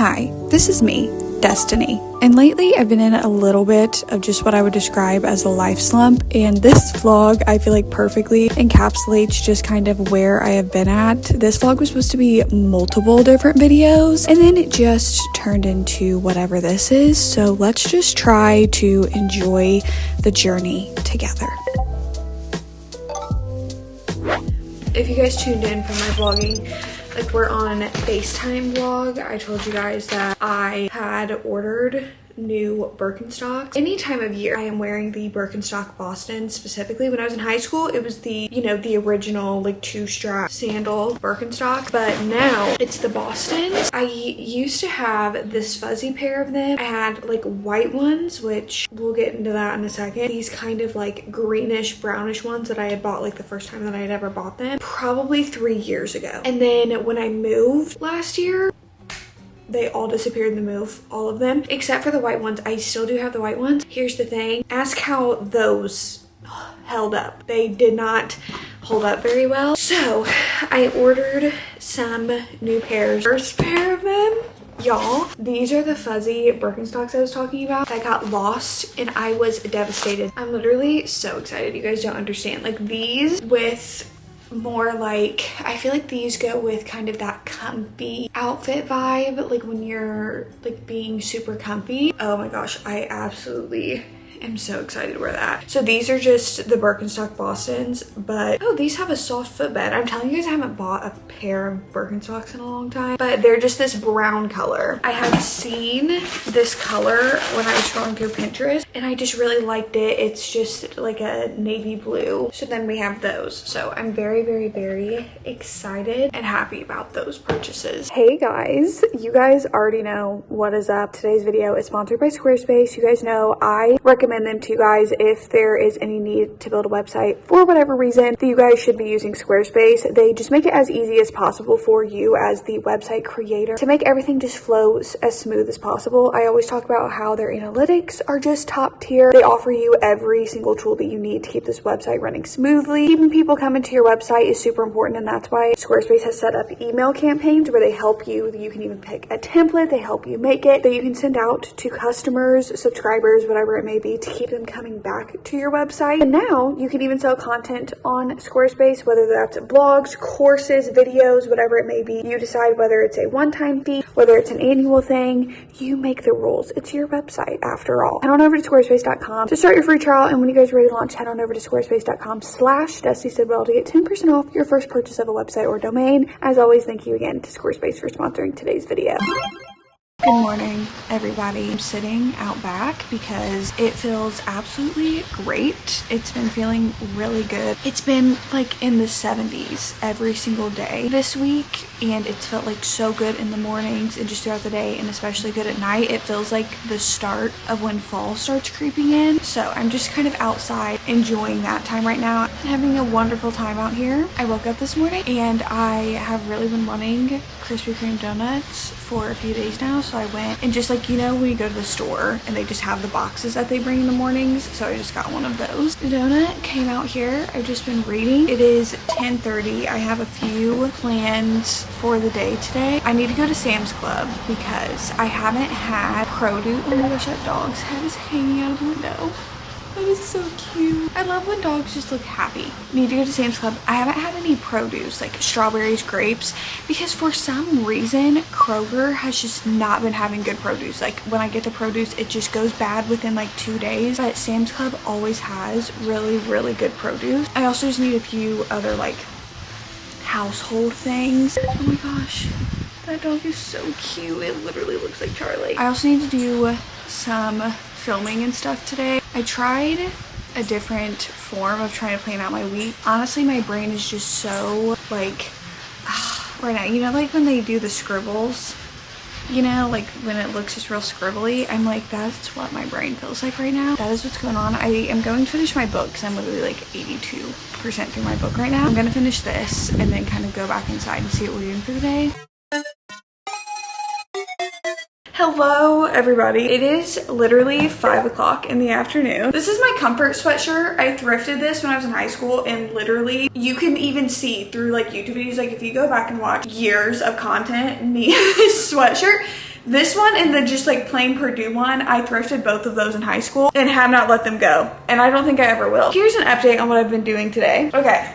Hi, this is me, Destiny, and lately I've been in a little bit of just what I would describe as a life slump, and this vlog I feel like perfectly encapsulates just kind of where I have been at. This vlog was supposed to be multiple different videos, and then it just turned into whatever this is, so let's just try to enjoy the journey together. If you guys tuned in for my vlogging, like we're on FaceTime vlog, I told you guys that I had ordered new Birkenstocks. Any time of year I am wearing the Birkenstock Boston. Specifically when I was in high school, it was the, you know, the original like 2-strap sandal Birkenstock, but now it's the Bostons. I used to have this fuzzy pair of them. I had like white ones, which we'll get into that in a second. These kind of like greenish brownish ones that I had bought like the first time that I had ever bought them, probably 3 years ago. And then when I moved last year, they all disappeared in the move, all of them, except for the white ones. I still do have the white ones. Here's the thing, ask how those held up. They did not hold up very well. So I ordered some new pairs. First pair of them, y'all, these are the fuzzy Birkenstocks I was talking about. I got lost and I was devastated. I'm literally so excited. You guys don't understand. Like these with more like, I feel like these go with kind of that comfy outfit vibe, like when you're like being super comfy. Oh my gosh, I absolutely am so excited to wear that. So these are just the Birkenstock Bostons, but oh, these have a soft footbed. I'm telling you guys, I haven't bought a pair of Birkenstocks in a long time, but they're just this brown color. I have seen this color when I was scrolling through Pinterest and I just really liked it. It's just like a navy blue. So then we have those. So I'm very, very, very excited and happy about those purchases. Hey guys, you guys already know what is up. Today's video is sponsored by Squarespace. You guys know I recommend them to you guys if there is any need to build a website for whatever reason that you guys should be using Squarespace. They just make it as easy as possible for you as the website creator to make everything just flow as smooth as possible. I always talk about how their analytics are just top tier. They offer you every single tool that you need to keep this website running smoothly. Keeping people coming to your website is super important, and that's why Squarespace has set up email campaigns where they help you. You can even pick a template, they help you make it, that you can send out to customers, subscribers, whatever it may be, to keep them coming back to your website. And now you can even sell content on Squarespace, whether that's blogs, courses, videos, whatever it may be. You decide whether it's a one-time fee, whether it's an annual thing. You make the rules. It's your website after all. Head on over to squarespace.com to start your free trial, and when you guys are ready to launch, head on over to squarespace.com/DustySidwell to get 10% off your first purchase of a website or domain. As always, thank you again to Squarespace for sponsoring today's video. Good morning, everybody. I'm sitting out back because it feels absolutely great. It's been feeling really good. It's been like in the 70s every single day this week, and it's felt like so good in the mornings and just throughout the day, and especially good at night. It feels like the start of when fall starts creeping in. So I'm just kind of outside enjoying that time right now. I'm having a wonderful time out here. I woke up this morning and I have really been wanting Krispy Kreme donuts for a few days now, so I went and just like, you know, when you go to the store and they just have the boxes that they bring in the mornings, so I just got one of those. The donut came out here. I've just been reading. It is 10:30. I have a few plans for the day today. I need to go to Sam's Club because I haven't had produce. Oh my gosh, that dog's head is hanging out of the window. That is so cute. I love when dogs just look happy. Need to go to Sam's Club. I haven't had any produce, like strawberries, grapes, because for some reason, Kroger has just not been having good produce. Like when I get the produce, it just goes bad within like 2 days. But Sam's Club always has really, really good produce. I also just need a few other like household things. Oh my gosh, that dog is so cute. It literally looks like Charlie. I also need to do some filming and stuff today. I tried a different form of trying to plan out my week. Honestly, my brain is just so like right now, you know, like when they do the scribbles, you know, like when it looks just real scribbly, I'm like, that's what my brain feels like right now. That is what's going on. I am going to finish my book because I'm literally like 82% through my book right now. I'm gonna finish this and then kind of go back inside and see what we're doing for the day. Hello everybody. It is literally 5 o'clock in the afternoon. This is my comfort sweatshirt. I thrifted this when I was in high school, and literally you can even see through like YouTube videos, like if you go back and watch years of content, me in this sweatshirt, This one and the just like plain Purdue one, I thrifted both of those in high school and have not let them go. And I don't think I ever will. Here's an update on what I've been doing today. Okay,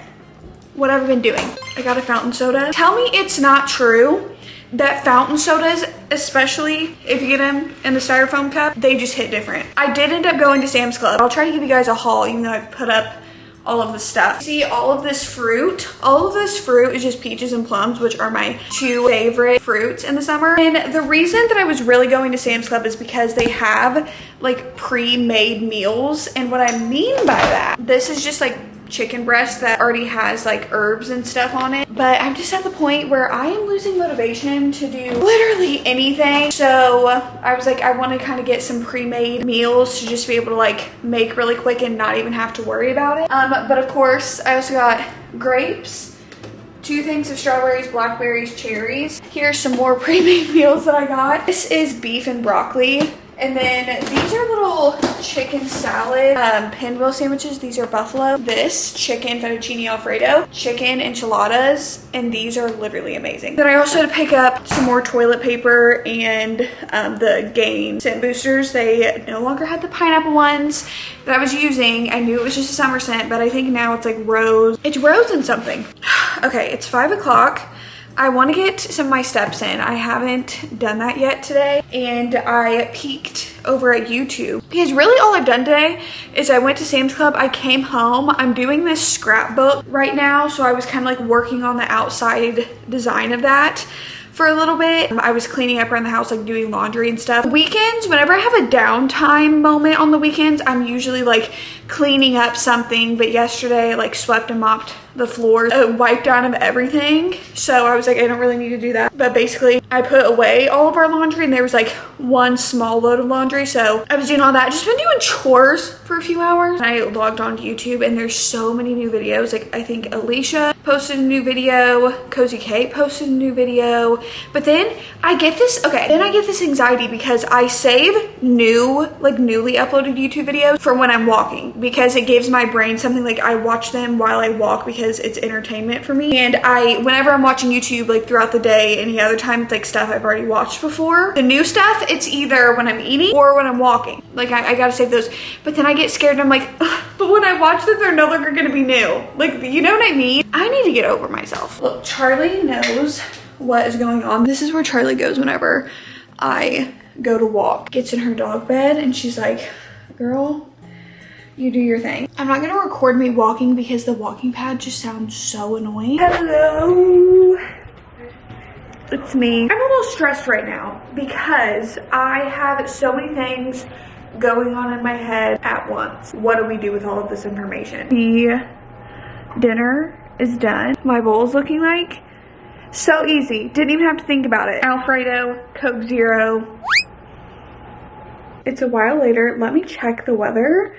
what I've been doing. I got a fountain soda. Tell me it's not true that fountain sodas, especially if you get them in the styrofoam cup, they just hit different. I did end up going to Sam's Club. I'll try to give you guys a haul, even though I put up all of the stuff. See all of this fruit? All of this fruit is just peaches and plums, which are my two favorite fruits in the summer. And the reason that I was really going to Sam's Club is because they have like pre-made meals. And what I mean by that, this is just like chicken breast that already has like herbs and stuff on it. But I'm just at the point where I am losing motivation to do literally anything. So I was like, I want to kind of get some pre-made meals to just be able to like make really quick and not even have to worry about it. But of course I also got grapes, 2 things of strawberries, blackberries, cherries. Here's some more pre-made meals that I got. This is beef and broccoli. And then these are little chicken salad pinwheel sandwiches. These are buffalo. This chicken fettuccine alfredo, chicken enchiladas, and these are literally amazing. Then I also had to pick up some more toilet paper and the Gain scent boosters. They no longer had the pineapple ones that I was using. I knew it was just a summer scent, but I think now it's like rose. It's rose and something. Okay, it's 5 o'clock. I want to get some of my steps in. I haven't done that yet today. And I peeked over at YouTube because really all I've done today is I went to Sam's Club. I came home. I'm doing this scrapbook right now. So I was kind of like working on the outside design of that for a little bit. I was cleaning up around the house, like doing laundry and stuff. Weekends, whenever I have a downtime moment on the weekends, I'm usually like cleaning up something. But yesterday, like swept and mopped the floors, wiped out of everything. So I was like, I don't really need to do that. But basically I put away all of our laundry and there was like one small load of laundry. So I was doing all that, just been doing chores for a few hours. I logged on to YouTube and there's so many new videos. Like I think Alicia posted a new video, Cozy Kate posted a new video. But then I get this, then I get this anxiety because I save newly uploaded YouTube videos for when I'm walking, because it gives my brain something. Like I watch them while I walk because it's entertainment for me. And whenever I'm watching YouTube, like throughout the day, any other time, it's like stuff I've already watched before. The new stuff, it's either when I'm eating or when I'm walking. Like I gotta save those. But then I get scared and I'm like, ugh, but when I watch them, they're no longer gonna be new. Like, you know what I mean? I need to get over myself. Look, Charlie knows what is going on. This is where Charlie goes whenever I go to walk. Gets in her dog bed and she's like, girl, you do your thing. I'm not gonna record me walking because the walking pad just sounds so annoying. Hello, it's me. I'm a little stressed right now because I have so many things going on in my head at once. What do we do with all of this information? The dinner is done. My bowl's looking like so easy. Didn't even have to think about it. Alfredo, Coke Zero. It's a while later. Let me check the weather.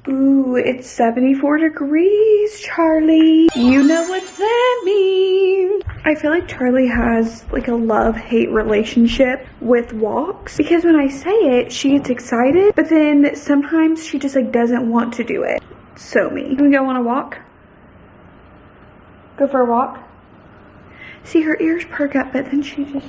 Ooh, it's 74 degrees, Charlie. You know what that means. I feel like Charlie has like a love-hate relationship with walks, because when I say it, she gets excited, but then sometimes she just like doesn't want to do it. So me. Can we go on a walk? Go for a walk? See, her ears perk up, but then she just,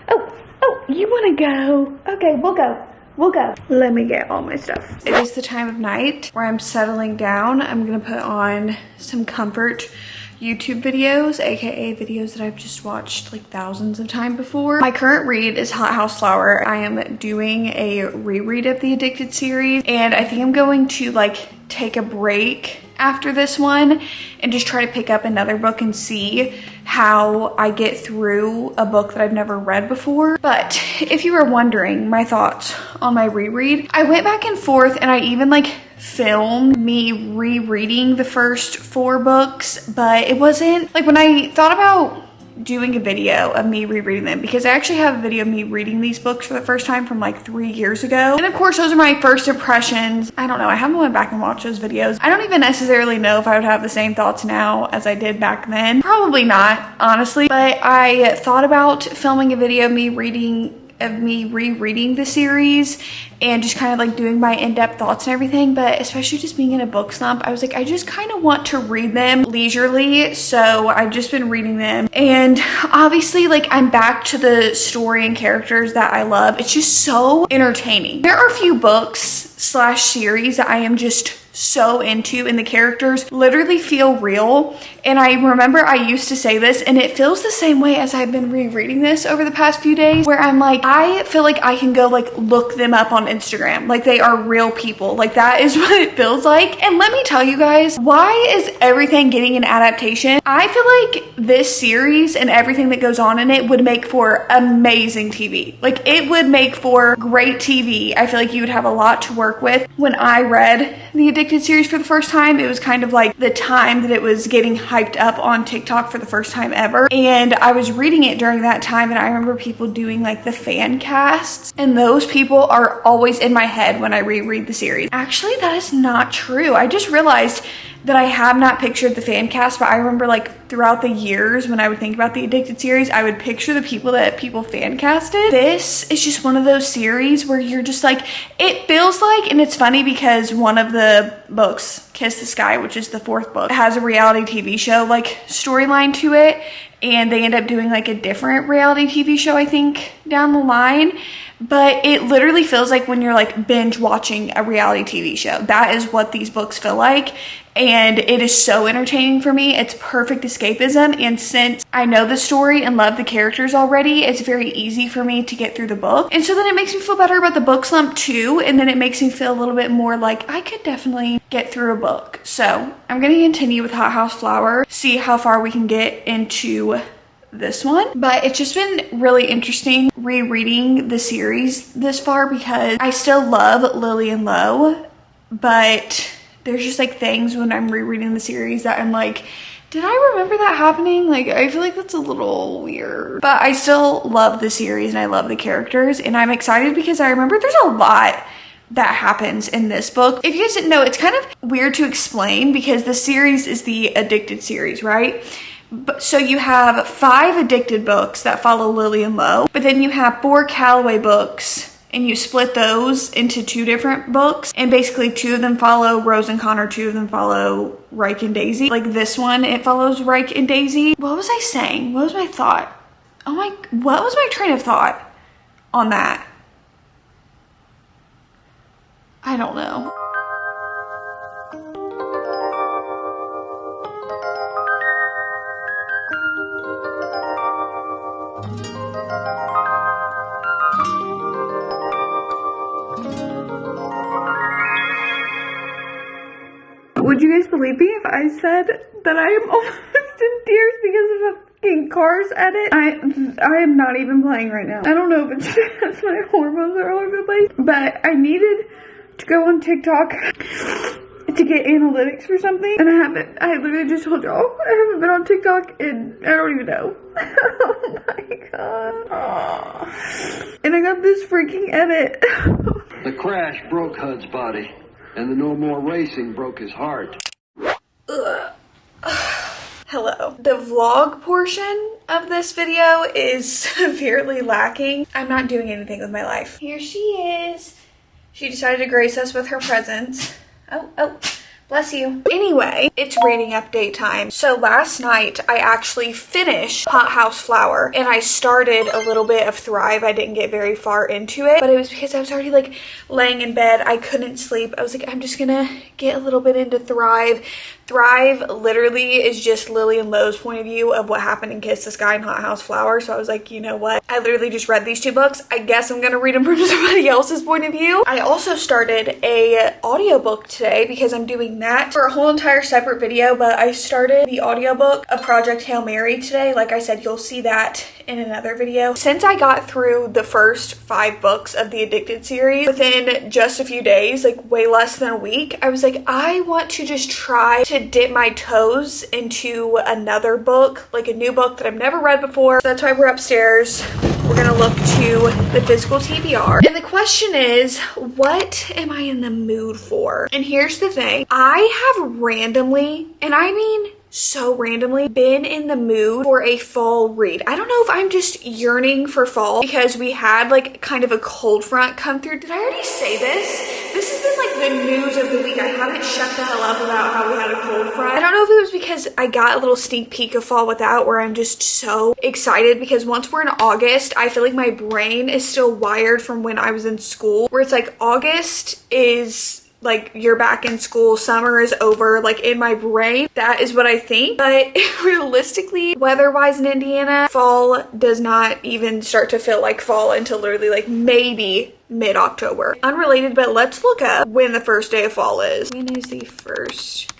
oh, you want to go? Okay, we'll go. We'll go. Let me get all my stuff. It is the time of night where I'm settling down. I'm gonna put on some comfort YouTube videos, aka videos that I've just watched like thousands of times before. My current read is Hot House Flower. I am doing a reread of the Addicted series, and I think I'm going to like take a break after this one and just try to pick up another book and see how I get through a book that I've never read before. But if you were wondering my thoughts on my reread, I went back and forth and I even like filmed me rereading the first 4 books, but it wasn't like when I thought about doing a video of me rereading them, because I actually have a video of me reading these books for the first time from like 3 years ago. And of course, those are my first impressions. I don't know, I haven't went back and watched those videos. I don't even necessarily know if I would have the same thoughts now as I did back then. Probably not, honestly. But I thought about filming a video of me reading of me rereading the series and just kind of like doing my in-depth thoughts and everything, but especially just being in a book slump, I was like, I just kind of want to read them leisurely. So I've just been reading them, and obviously like I'm back to the story and characters that I love. It's just so entertaining. There are a few books slash series that I am just so into, and the characters literally feel real. And I remember I used to say this, and it feels the same way as I've been rereading this over the past few days, where I'm like, I feel like I can go like look them up on Instagram, like they are real people. Like that is what it feels like. And let me tell you guys, why is everything getting an adaptation? I feel like this series and everything that goes on in it would make for amazing TV. Like it would make for great TV. I feel like you would have a lot to work with. When I read the Addicted series for the first time, it was kind of like the time that it was getting hyped up on TikTok for the first time ever, and I was reading it during that time, and I remember people doing like the fan casts, and those people are always in my head when I reread the series. Actually, that is not true. I just realized that I have not pictured the fan cast, but I remember like throughout the years when I would think about the Addicted series, I would picture the people that people fan casted. This is just one of those series where you're just like, it feels like, and it's funny because one of the books, Kiss the Sky, which is the 4th book, has a reality TV show like storyline to it, and they end up doing like a different reality TV show, I think, down the line. But it literally feels like when you're like binge watching a reality TV show. That is what these books feel like. And it is so entertaining for me. It's perfect escapism. And since I know the story and love the characters already, it's very easy for me to get through the book. And so then it makes me feel better about the book slump too. And then it makes me feel a little bit more like I could definitely get through a book. So I'm going to continue with Hot House Flower, see how far we can get into this one. But it's just been really interesting rereading the series this far because I still love Lily and Lo, but there's just like things when I'm rereading the series that I'm like, did I remember that happening? Like, I feel like that's a little weird, but I still love the series and I love the characters, and I'm excited because I remember there's a lot that happens in this book. If you guys didn't know, it's kind of weird to explain because the series is the Addicted series, right? So you have 5 Addicted books that follow Lily and Lo, but then you have 4 Calloway books, and you split those into 2 different books, and basically 2 of them follow Rose and Connor, 2 of them follow Reich and Daisy. Like this one, it follows Reich and Daisy. What was I saying? What was my thought? What was my train of thought on that? I don't know. Would you guys believe me if I said that I am almost in tears because of a fucking Cars edit? I am not even playing right now. I don't know if it's because my hormones are all over the place, but I needed to go on TikTok to get analytics for something, and I literally just told y'all I haven't been on TikTok and I don't even know. Oh my god. Oh. And I got this freaking edit. The crash broke Hud's body, and the no more racing broke his heart. Hello. The vlog portion of this video is severely lacking. I'm not doing anything with my life. Here she is. She decided to grace us with her presence. Oh, bless you. Anyway, it's reading update time. So last night I actually finished Hot House Flower, and I started a little bit of Thrive. I didn't get very far into it, but it was because I was already like laying in bed. I couldn't sleep. I was like, I'm just gonna get a little bit into Thrive. Thrive literally is just Lily and Lo's point of view of what happened in Kiss the Sky and Hot House Flower. So I was like, you know what? I literally just read these 2 books. I guess I'm gonna read them from somebody else's point of view. I also started a audiobook today because I'm doing that for a whole entire separate video, but I started the audiobook of Project Hail Mary today. Like I said, you'll see that in another video. Since I got through the first 5 books of the Addicted series within just a few days, like way less than a week, I was like, I want to just try to dip my toes into another book, like a new book that I've never read before. So that's why we're upstairs. We're gonna look to the physical TBR. And the question is, what am I in the mood for? And here's the thing. I have randomly, and I mean so randomly been in the mood for a fall read. I don't know if I'm just yearning for fall because we had like kind of a cold front come through. Did I already say this? This has been like the news of the week. I haven't shut the hell up about how we had a cold front. I don't know if it was because I got a little sneak peek of fall without, where I'm just so excited because once we're in August, I feel like my brain is still wired from when I was in school, where it's like August is like you're back in school, summer is over. Like in my brain, that is what I think. But realistically, weather-wise in Indiana, fall does not even start to feel like fall until literally like maybe mid-October. Unrelated, but let's look up when the first day of fall is. When is the first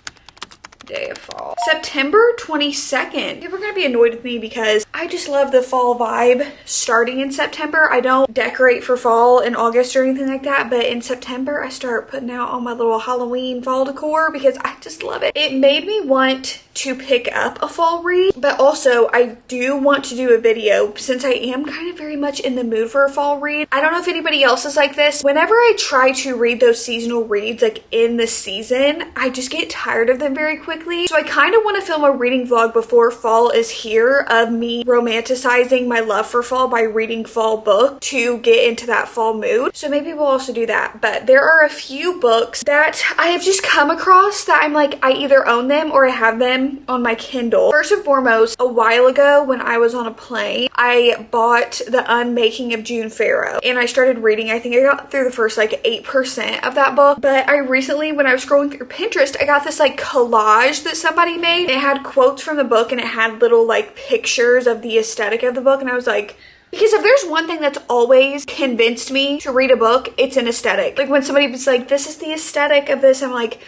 day of fall? September 22nd. People are gonna be annoyed with me because I just love the fall vibe starting in September. I don't decorate for fall in August or anything like that, but in September I start putting out all my little Halloween fall decor because I just love it. It made me want to pick up a fall read, but also I do want to do a video since I am kind of very much in the mood for a fall read. I don't know if anybody else is like this. Whenever I try to read those seasonal reads like in the season, I just get tired of them very quickly. So I kind of want to film a reading vlog before fall is here of me romanticizing my love for fall by reading fall book to get into that fall mood. So maybe we'll also do that. But there are a few books that I have just come across that I'm like, I either own them or I have them on my Kindle. First and foremost, a while ago when I was on a plane, I bought The Unmaking of June Farrow and I started reading. I think I got through the first like 8% of that book, but I recently, when I was scrolling through Pinterest, I got this like collage that somebody made. It had quotes from the book and it had little like pictures of the aesthetic of the book, and I was like, because if there's one thing that's always convinced me to read a book, it's an aesthetic. Like when somebody was like, this is the aesthetic of this, I'm like,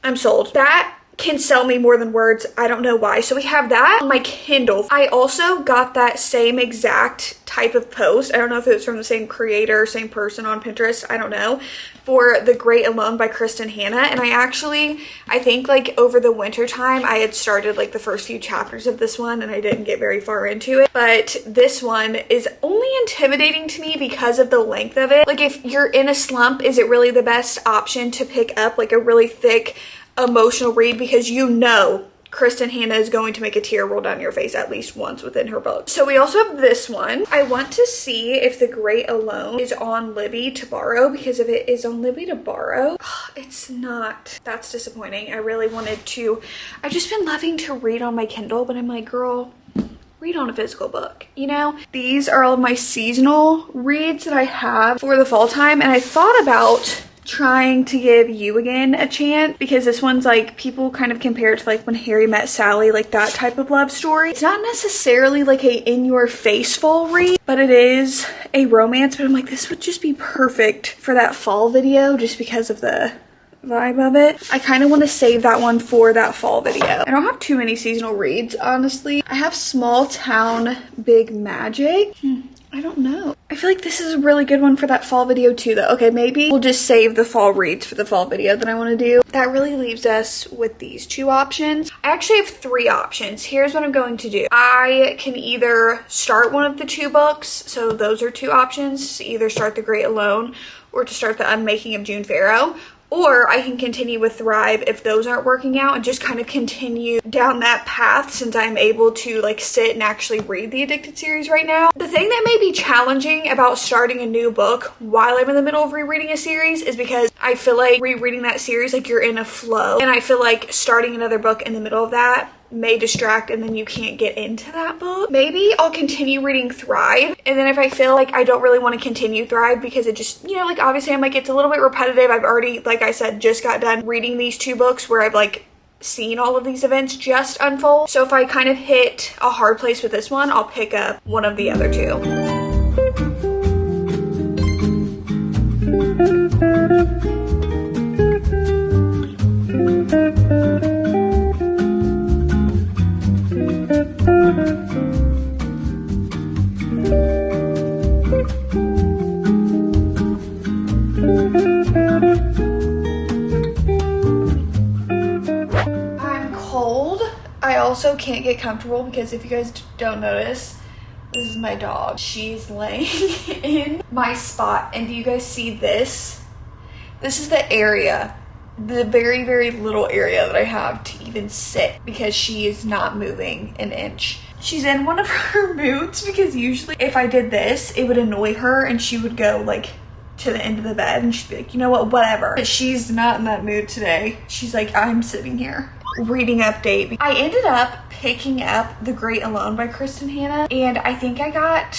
I'm sold. That can sell me more than words. I don't know why. So we have that on my Kindle. I also got that same exact type of post. I don't know if it was from the same creator, same person on Pinterest. I don't know. For The Great Alone by Kristen Hanna. And I think like over the winter time, I had started like the first few chapters of this one and I didn't get very far into it. But this one is only intimidating to me because of the length of it. Like if you're in a slump, is it really the best option to pick up like a really thick emotional read, because you know Kristen Hanna is going to make a tear roll down your face at least once within her book. So we also have this one. I want to see if The Great Alone is on Libby to borrow, because if it is on Libby to borrow, it's not. That's disappointing. I really wanted to. I've just been loving to read on my Kindle, but I'm like, girl, read on a physical book, you know? These are all of my seasonal reads that I have for the fall time, and I thought about trying to give You Again a chance, because this one's like, people kind of compare it to like When Harry Met Sally, like that type of love story. It's not necessarily like a in-your-face fall read, but it is a romance. But I'm like, this would just be perfect for that fall video just because of the vibe of it. I kind of want to save that one for that fall video. I don't have too many seasonal reads, honestly. I have Small Town Big Magic. I don't know. I feel like this is a really good one for that fall video too though. Okay, maybe we'll just save the fall reads for the fall video that I want to do. That really leaves us with these two options. I actually have three options. Here's what I'm going to do. I can either start one of the two books. So those are two options. Either start The Great Alone or to start The Unmaking of June Farrow. Or I can continue with Thrive if those aren't working out and just kind of continue down that path, since I'm able to like sit and actually read the Addicted series right now. The thing that may be challenging about starting a new book while I'm in the middle of rereading a series is because I feel like rereading that series, like you're in a flow. And I feel like starting another book in the middle of that may distract and then you can't get into that book. Maybe I'll continue reading Thrive, and then if I feel like I don't really want to continue Thrive because it just, you know, like obviously I'm like, it's a little bit repetitive. I've already, like I said, just got done reading these two books where I've like seen all of these events just unfold. So if I kind of hit a hard place with this one, I'll pick up one of the other two. I'm cold. I also can't get comfortable because if you guys don't notice, this is my dog. She's laying in my spot. And do you guys see this? This is the area the very, very little area that I have to even sit because she is not moving an inch. She's in one of her moods because usually if I did this, it would annoy her and she would go like to the end of the bed and she'd be like, you know what, whatever. But she's not in that mood today. She's like, I'm sitting here. Reading update. I ended up picking up The Great Alone by Kristen Hanna, and I think I got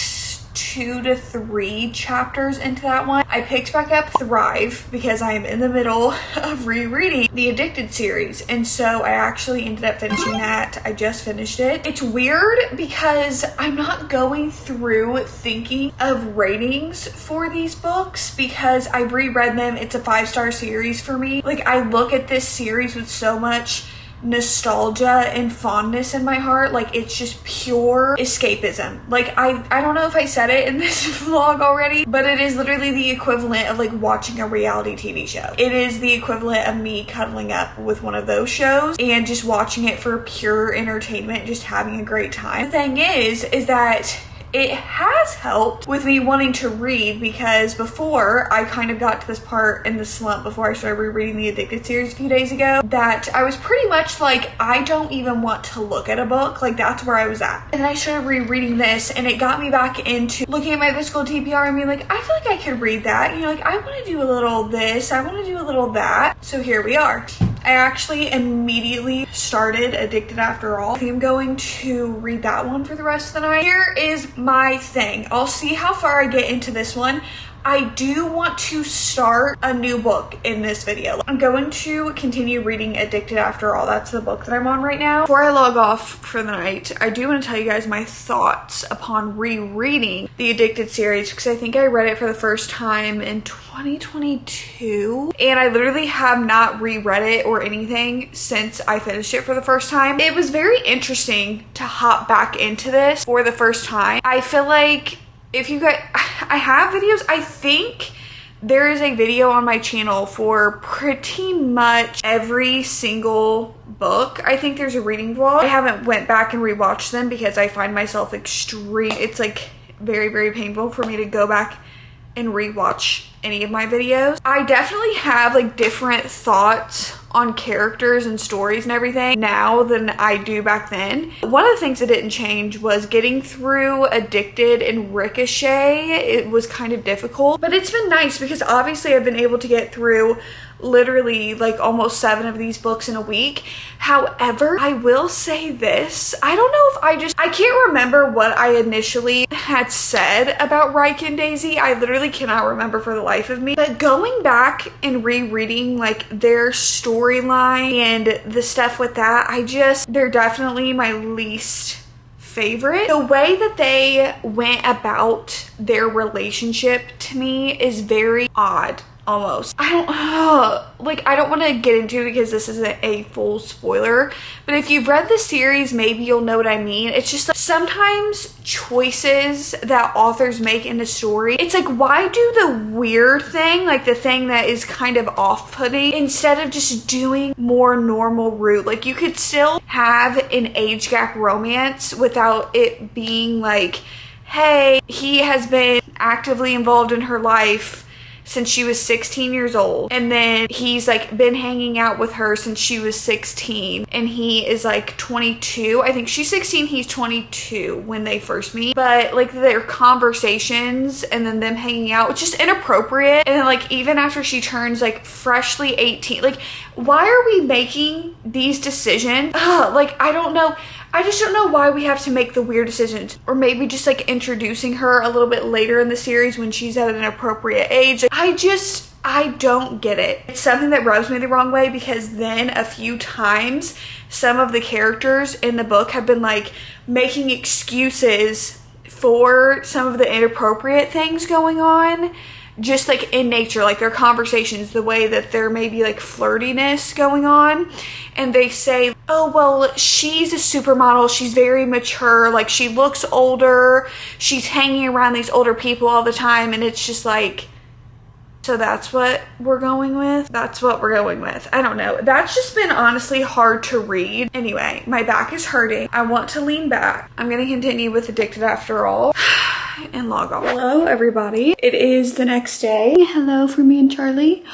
2 to 3 chapters into that one. I picked back up Thrive because I am in the middle of rereading the Addicted series, and so I actually ended up finishing that. I just finished it. It's weird because I'm not going through thinking of ratings for these books because I reread them. It's a 5-star series for me. Like, I look at this series with so much nostalgia and fondness in my heart. Like, it's just pure escapism. Like, I don't know if I said it in this vlog already, but it is literally the equivalent of like watching a reality TV show. It is the equivalent of me cuddling up with one of those shows and just watching it for pure entertainment, just having a great time. The thing is that it has helped with me wanting to read because before I kind of got to this part in the slump before I started rereading the Addicted series a few days ago that I was pretty much like, I don't even want to look at a book. Like, that's where I was at. And I started rereading this and it got me back into looking at my physical TBR and being like, I feel like I could read that. You know, like, I want to do a little this, I want to do a little that. So here we are. I actually immediately started Addicted After All. I think I'm going to read that one for the rest of the night. Here is my thing. I'll see how far I get into this one. I do want to start a new book in this video. I'm going to continue reading Addicted After All. That's the book that I'm on right now. Before I log off for the night, I do want to tell you guys my thoughts upon rereading the Addicted series because I think I read it for the first time in 2022 and I literally have not reread it or anything since I finished it for the first time. It was very interesting to hop back into this for the first time. I feel like if you guys, I have videos, I think there is a video on my channel for pretty much every single book. I think there's a reading vlog. I haven't went back and rewatched them because I find myself it's like very, very painful for me to go back and rewatch any of my videos. I definitely have like different thoughts on characters and stories and everything now than I do back then. One of the things that didn't change was getting through Addicted and Ricochet. It was kind of difficult, but it's been nice because obviously I've been able to get through literally like almost 7 of these books in a week. However, I will say this, I don't know if I can't remember what I initially had said about Reich and Daisy. I literally cannot remember for the life of me, but going back and rereading like their storyline and the stuff with that, they're definitely my least favorite. The way that they went about their relationship to me is very odd. Almost. I don't want to get into it because this isn't a full spoiler, but if you've read the series, maybe you'll know what I mean. It's just like sometimes choices that authors make in a story, it's like, why do the weird thing, like the thing that is kind of off-putting, instead of just doing more normal route? Like, you could still have an age gap romance without it being like, hey, he has been actively involved in her life since she was 16 years old, and then he's like been hanging out with her since she was 16 and he is like 22. I think she's 16, he's 22 when they first meet, but like their conversations and then them hanging out, it's just inappropriate. And then like even after she turns like freshly 18, like why are we making these decisions? Like I don't know, I just don't know why we have to make the weird decisions. Or maybe just like introducing her a little bit later in the series when she's at an appropriate age. I don't get it. It's something that rubs me the wrong way because then a few times some of the characters in the book have been like making excuses for some of the inappropriate things going on. Just like in nature, like their conversations, the way that there may be like flirtiness going on, and they say, oh well, she's a supermodel, she's very mature, like she looks older, she's hanging around these older people all the time, and it's just like, so that's what we're going with? That's what we're going with. I don't know. That's just been honestly hard to read. Anyway, my back is hurting. I want to lean back. I'm gonna continue with Addicted After All and log off. Hello everybody. It is the next day. Hello from me and Charlie.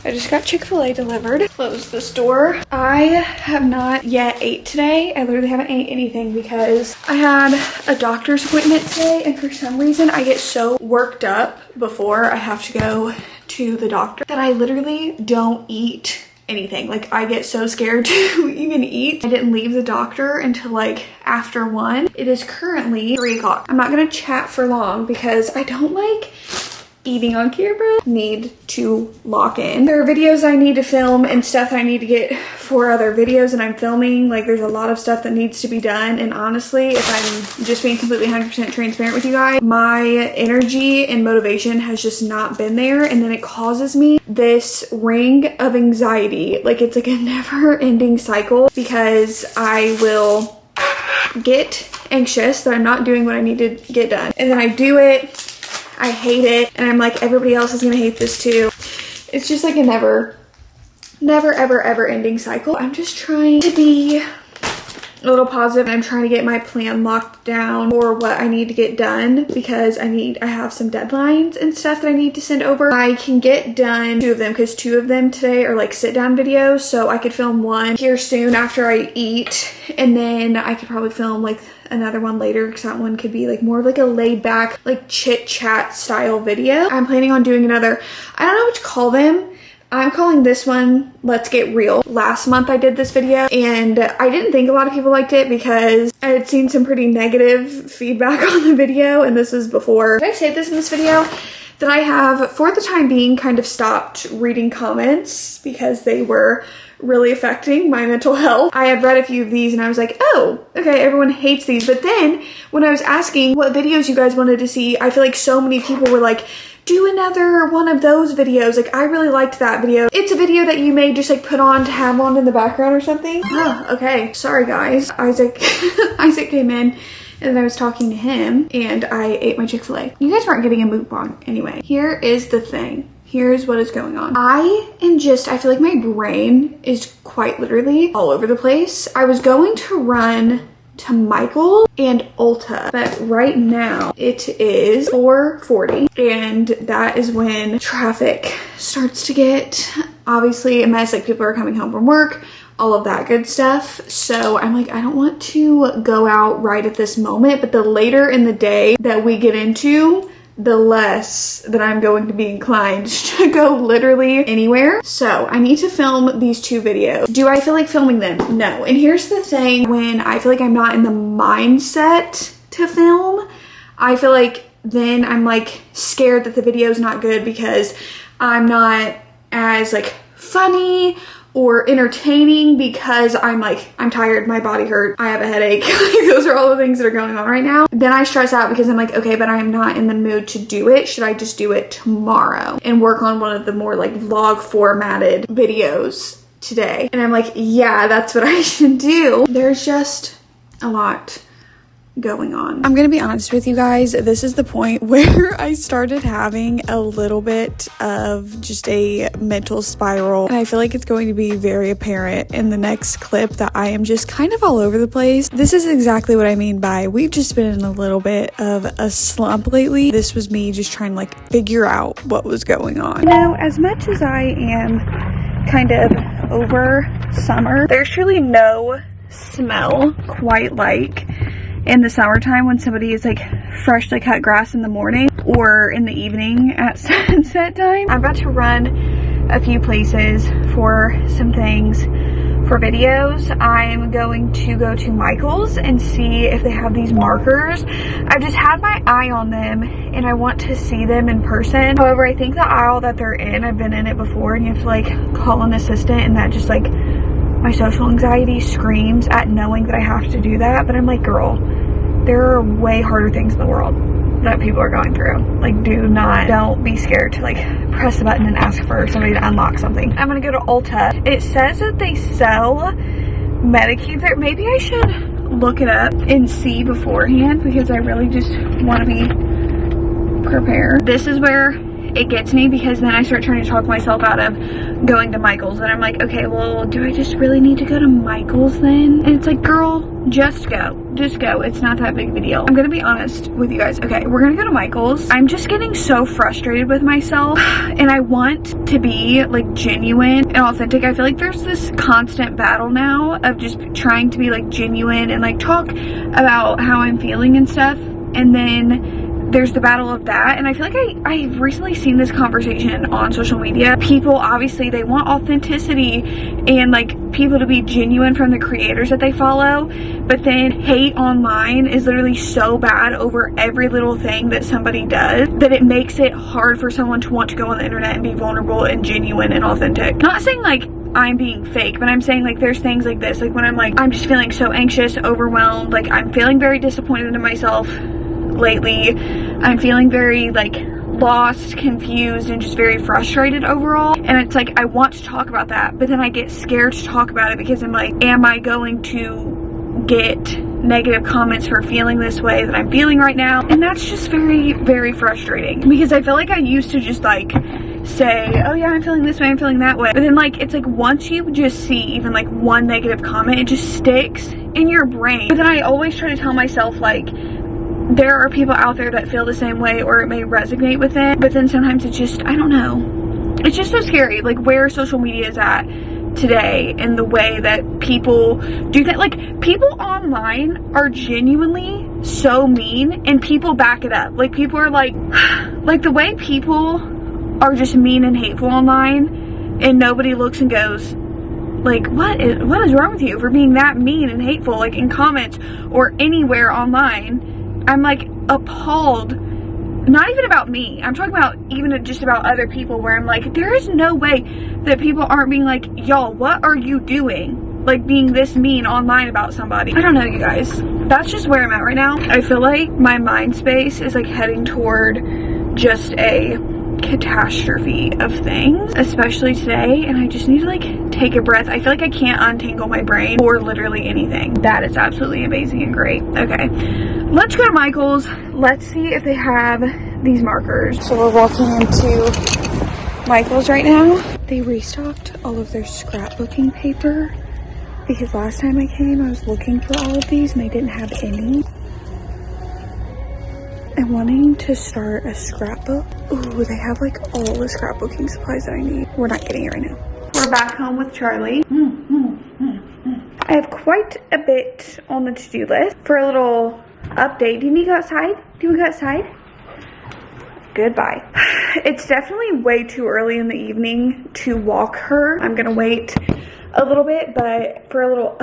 I just got Chick-fil-A delivered. Close this door. I have not yet ate today. I literally haven't ate anything because I had a doctor's appointment today, and for some reason I get so worked up before I have to go to the doctor that I literally don't eat anything. Like, I get so scared to even eat. I didn't leave the doctor until like after 1. It is currently 3 o'clock. I'm not gonna chat for long because I don't like eating on camera. Need to lock in. There are videos I need to film and stuff I need to get for other videos, and I'm filming. Like, there's a lot of stuff that needs to be done, and honestly, if I'm just being completely 100% transparent with you guys, my energy and motivation has just not been there, and then it causes me this ring of anxiety. Like, it's like a never-ending cycle because I will get anxious that I'm not doing what I need to get done, and then I do it, I hate it, and I'm like, everybody else is gonna hate this too. It's just like a never ever ending cycle. I'm just trying to be a little positive, and I'm trying to get my plan locked down for what I need to get done because I have some deadlines and stuff that I need to send over. I can get done 2 of them because 2 of them today are like sit down videos, so I could film one here soon after I eat, and then I could probably film like another one later because that one could be like more of like a laid back, like chit chat style video. I'm planning on doing another, I don't know what to call them. I'm calling this one Let's Get Real. Last month I did this video, and I didn't think a lot of people liked it because I had seen some pretty negative feedback on the video, and this was before. Did I say this in this video? That I have, for the time being, kind of stopped reading comments because they were really affecting my mental health. I had read a few of these and I was like, oh, okay, everyone hates these. But then when I was asking what videos you guys wanted to see, I feel like so many people were like, do another one of those videos. Like, I really liked that video. It's a video that you may just like put on to have on in the background or something. Oh, okay. Sorry guys. Isaac came in, and then I was talking to him, and I ate my Chick-fil-A. You guys weren't getting a mukbang anyway. Here is the thing. Here's what is going on. I feel like my brain is quite literally all over the place. I was going to run to Michael and Ulta, but right now it is 4:40, and that is when traffic starts to get obviously a mess. Like, people are coming home from work, all of that good stuff. So I'm like, I don't want to go out right at this moment, but the later in the day that we get into, the less that I'm going to be inclined to go literally anywhere. So I need to film these 2 videos. Do I feel like filming them? No. And here's the thing, when I feel like I'm not in the mindset to film, I feel like then I'm like scared that the video is not good because I'm not as like funny or entertaining because I'm tired, my body hurt, I have a headache. Those are all the things that are going on right now. Then I stress out because I'm like, okay, but I'm not in the mood to do it. Should I just do it tomorrow and work on one of the more like vlog formatted videos today? And I'm like, yeah, that's what I should do. There's just a lot going on. I'm gonna be honest with you guys, this is the point where I started having a little bit of just a mental spiral, and I feel like it's going to be very apparent in the next clip that I am just kind of all over the place. This is exactly what I mean by we've just been in a little bit of a slump lately. This was me just trying to like figure out what was going on. You know, as much as I am kind of over summer, there's truly no smell quite like in the summertime when somebody is like freshly cut grass in the morning or in the evening at sunset time. I'm about to run a few places for some things for videos. I'm going to go to Michael's and see if they have these markers. I've just had my eye on them and I want to see them in person. However, I think the aisle that they're in, I've been in it before, and you have to like call an assistant, and that just like, my social anxiety screams at knowing that I have to do that. But I'm like, girl, there are way harder things in the world that people are going through. Like, don't be scared to like press the button and ask for somebody to unlock something. I'm gonna go to Ulta. It says that they sell Medicaid there. Maybe I should look it up and see beforehand because I really just want to be prepared. This is where it gets me, because then I start trying to talk myself out of going to Michael's, and I'm like, okay, well, do I just really need to go to Michael's then? And it's like, girl, just go. Just go. It's not that big of a deal. I'm gonna be honest with you guys. Okay, we're gonna go to Michael's. I'm just getting so frustrated with myself, and I want to be like genuine and authentic. I feel like there's this constant battle now of just trying to be like genuine and like talk about how I'm feeling and stuff, and then there's the battle of that. And I feel like I've recently seen this conversation on social media. People, obviously, they want authenticity and like people to be genuine from the creators that they follow, but then hate online is literally so bad over every little thing that somebody does that it makes it hard for someone to want to go on the internet and be vulnerable and genuine and authentic. Not saying like I'm being fake, but I'm saying like there's things like this, like when I'm like, I'm just feeling so anxious, overwhelmed, like I'm feeling very disappointed in myself lately. I'm feeling very like lost, confused, and just very frustrated overall. And it's like, I want to talk about that, but then I get scared to talk about it because I'm like, am I going to get negative comments for feeling this way that I'm feeling right now? And that's just very, very frustrating, because I feel like I used to just like say, oh yeah, I'm feeling this way, I'm feeling that way, but then like it's like once you just see even like one negative comment, it just sticks in your brain. But then I always try to tell myself like, there are people out there that feel the same way, or it may resonate with it, but then sometimes it's just, I don't know, it's just so scary like where social media is at today and the way that people do that. Like, people online are genuinely so mean, and people back it up. Like, people are like the way people are just mean and hateful online, and nobody looks and goes like, what is wrong with you for being that mean and hateful, like in comments or anywhere online. I'm like appalled. Not even about me, I'm talking about even just about other people, where I'm like, there is no way that people aren't being like, y'all, what are you doing? Like, being this mean online about somebody. I don't know, you guys. That's just where I'm at right now. I feel like my mind space is like heading toward just a catastrophe of things, especially today, and I just need to like take a breath. I feel like I can't untangle my brain for literally anything. That is absolutely amazing and great. Okay, let's go to Michael's. Let's see if they have these markers. So we're walking into Michael's right now. They restocked all of their scrapbooking paper, because last time I came I was looking for all of these and they didn't have any. I'm wanting to start a scrapbook. Ooh, they have like all the scrapbooking supplies that I need. We're not getting it right now. We're back home with Charlie. I have quite a bit on the to-do list for a little update. Do you need to go outside? Do you want to go outside? Goodbye. It's definitely way too early in the evening to walk her. I'm gonna wait a little bit, but for a little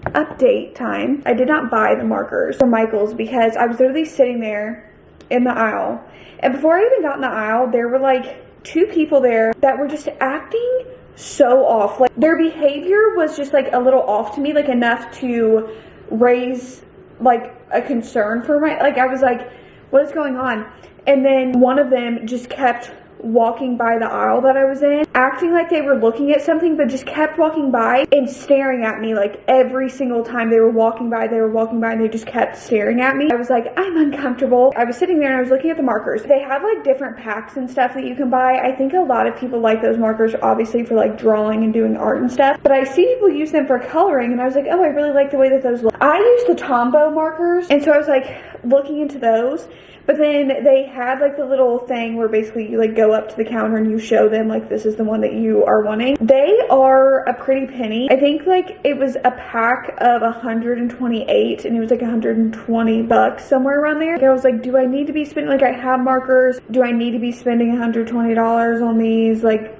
update time, I did not buy the markers from Michael's because I was literally sitting there in the aisle, and before I even got in the aisle, there were like 2 people there that were just acting so off. Like, their behavior was just like a little off to me, like enough to raise like a concern for my, like, I was like, what is going on? And then one of them just kept walking by the aisle that I was in, acting like they were looking at something, but just kept walking by and staring at me. Like, every single time they were walking by, and they just kept staring at me. I was like, I'm uncomfortable. I was sitting there and I was looking at the markers. They have like different packs and stuff that you can buy. I think a lot of people like those markers, obviously, for like drawing and doing art and stuff, but I see people use them for coloring, and I was like, oh, I really like the way that those look. I use the Tombow markers, and so I was like looking into those. But then they had like the little thing where basically you like go up to the counter and you show them like, this is the one that you are wanting. They are a pretty penny. I think like it was a pack of 128 and it was like 120 bucks, somewhere around there. Like, I was like, do I need to be spending, like, I have markers, do I need to be spending $120 on these? Like,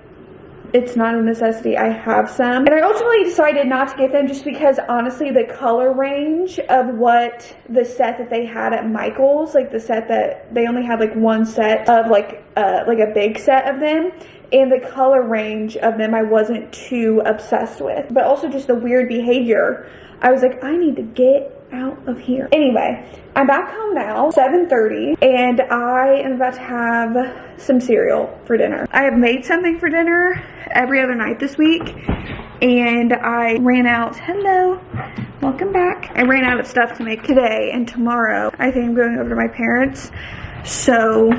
it's not a necessity. I have some. And I ultimately decided not to get them just because, honestly, the color range of what the set that they had at Michael's, like the set that they only had like one set of like a big set of them, and the color range of them I wasn't too obsessed with. But also just the weird behavior. I was like, I need to get out of here. Anyway, I'm back home now, 7:30, and I am about to have some cereal for dinner. I have made something for dinner every other night this week, and I ran out, hello, welcome back. I ran out of stuff to make today, and tomorrow I think I'm going over to my parents, so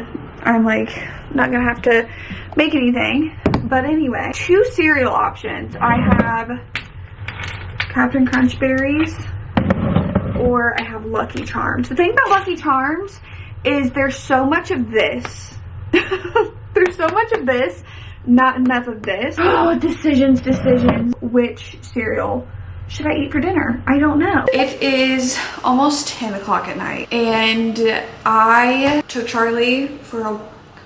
I'm like not gonna have to make anything. But anyway, 2 cereal options. I have Captain Crunch Berries or I have Lucky Charms. The thing about Lucky Charms is there's so much of this. There's so much of this, not enough of this. Oh, decisions. Which cereal should I eat for dinner? I don't know. It is almost 10 o'clock at night and I took Charlie for a,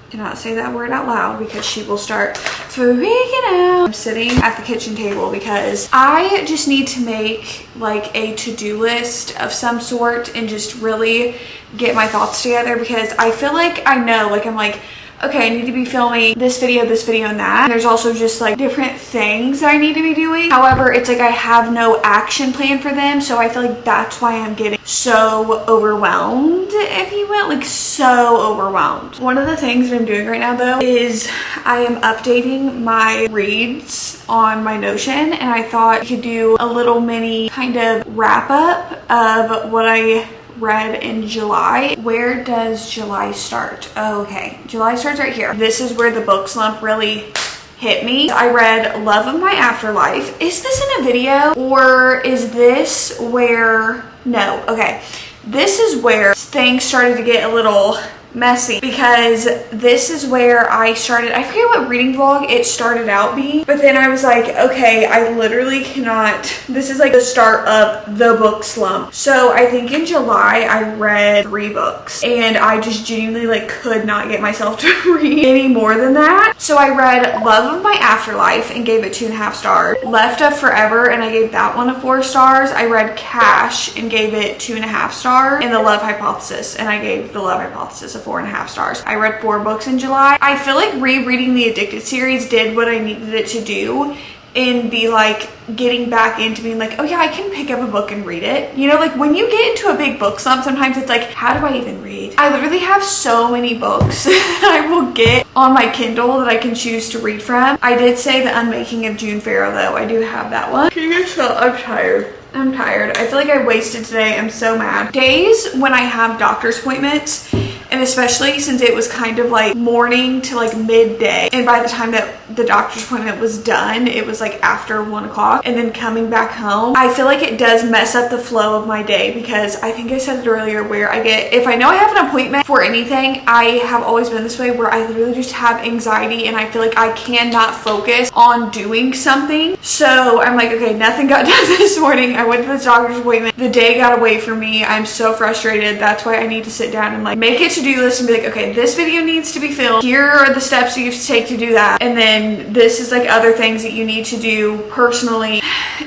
cannot say that word out loud because she will start freaking out. I'm sitting at the kitchen table because I just need to make like a to-do list of some sort and just really get my thoughts together, because I feel like I know, like I'm like, okay, I need to be filming this video, and that. And there's also just like different things that I need to be doing. However, it's like I have no action plan for them. So I feel like that's why I'm getting so overwhelmed, if you will, like so overwhelmed. One of the things that I'm doing right now though is I am updating my reads on my Notion, and I thought I could do a little mini kind of wrap up of what I read in July. Where does July start? Oh, okay, July starts right here. This is where the book slump really hit me. I read Love of My Afterlife. Is this in a video or is this where, no, okay. This is where things started to get a little messy, because this is where I started, I forget what reading vlog it started out being, but then I was like, okay, I literally cannot, this is like the start of the book slump. So I think in July I read 3 books and I just genuinely like could not get myself to read any more than that. So I read Love of My Afterlife and gave it 2.5 stars. Left of Forever, and I gave that one a 4 stars. I read Cash and gave it 2.5 stars, and The Love Hypothesis, and I gave The Love Hypothesis a 4.5 stars. I read 4 books in July. I feel like Rereading the Addicted series did what I needed it to do and be like getting back into being like, oh yeah, I can pick up a book and read it. You know, like when you get into a big book slump, sometimes it's like, how do I even read? I literally have so many books that I will get on my Kindle that I can choose to read from. I did say The Unmaking of June Farrow though. I do have that one. Can you guys tell I'm tired? I'm tired. I feel like I wasted today. I'm so mad. Days when I have doctor's appointments, and especially since it was kind of like morning to like midday, and by the time that the doctor's appointment was done, it was like after 1 o'clock, and then coming back home, I feel like it does mess up the flow of my day, because I think I said it earlier where I get, if I know I have an appointment for anything, I have always been this way where I literally just have anxiety and I feel like I cannot focus on doing something. So I'm like, okay, nothing got done this morning. I went to this doctor's appointment. The day got away from me. I'm so frustrated. That's why I need to sit down and like make a to-do list and be like, okay, this video needs to be filmed. Here are the steps you have to take to do that. And then this is like other things that you need to do personally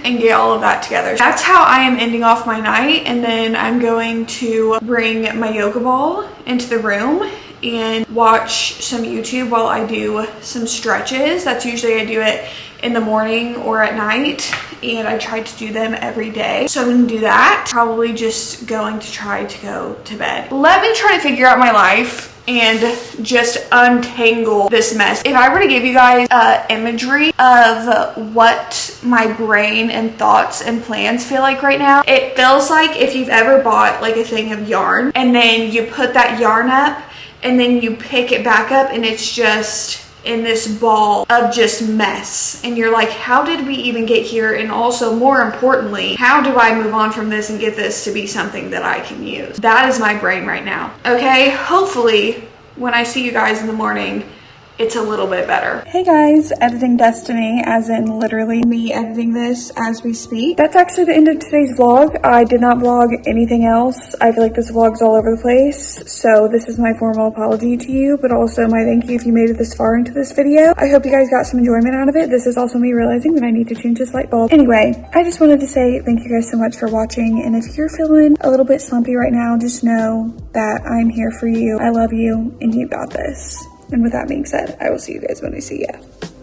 and get all of that together. That's how I am ending off my night. And then I'm going to bring my yoga ball into the room and watch some YouTube while I do some stretches. That's usually I do it in the morning or at night, and I try to do them every day. So I'm gonna do that. Probably just going to try to go to bed. Let me try to figure out my life and just untangle this mess. If I were to give you guys imagery of what my brain and thoughts and plans feel like right now, it feels like if you've ever bought like a thing of yarn and then you put that yarn up and then you pick it back up and it's just in this ball of just mess, and you're like, how did we even get here? And also, more importantly, how do I move on from this and get this to be something that I can use? That is my brain right now. Okay, hopefully when I see you guys in the morning, it's a little bit better. Hey guys, editing destiny, as in literally me editing this as we speak. That's actually the end of today's vlog. I did not vlog anything else. I feel like this vlog's all over the place. So this is my formal apology to you, but also my thank you if you made it this far into this video. I hope you guys got some enjoyment out of it. This is also me realizing that I need to change this light bulb. Anyway, I just wanted to say thank you guys so much for watching. And if you're feeling a little bit slumpy right now, just know that I'm here for you. I love you and you got this. And with that being said, I will see you guys when I see you.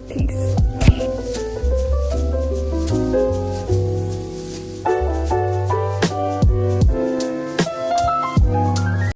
Peace.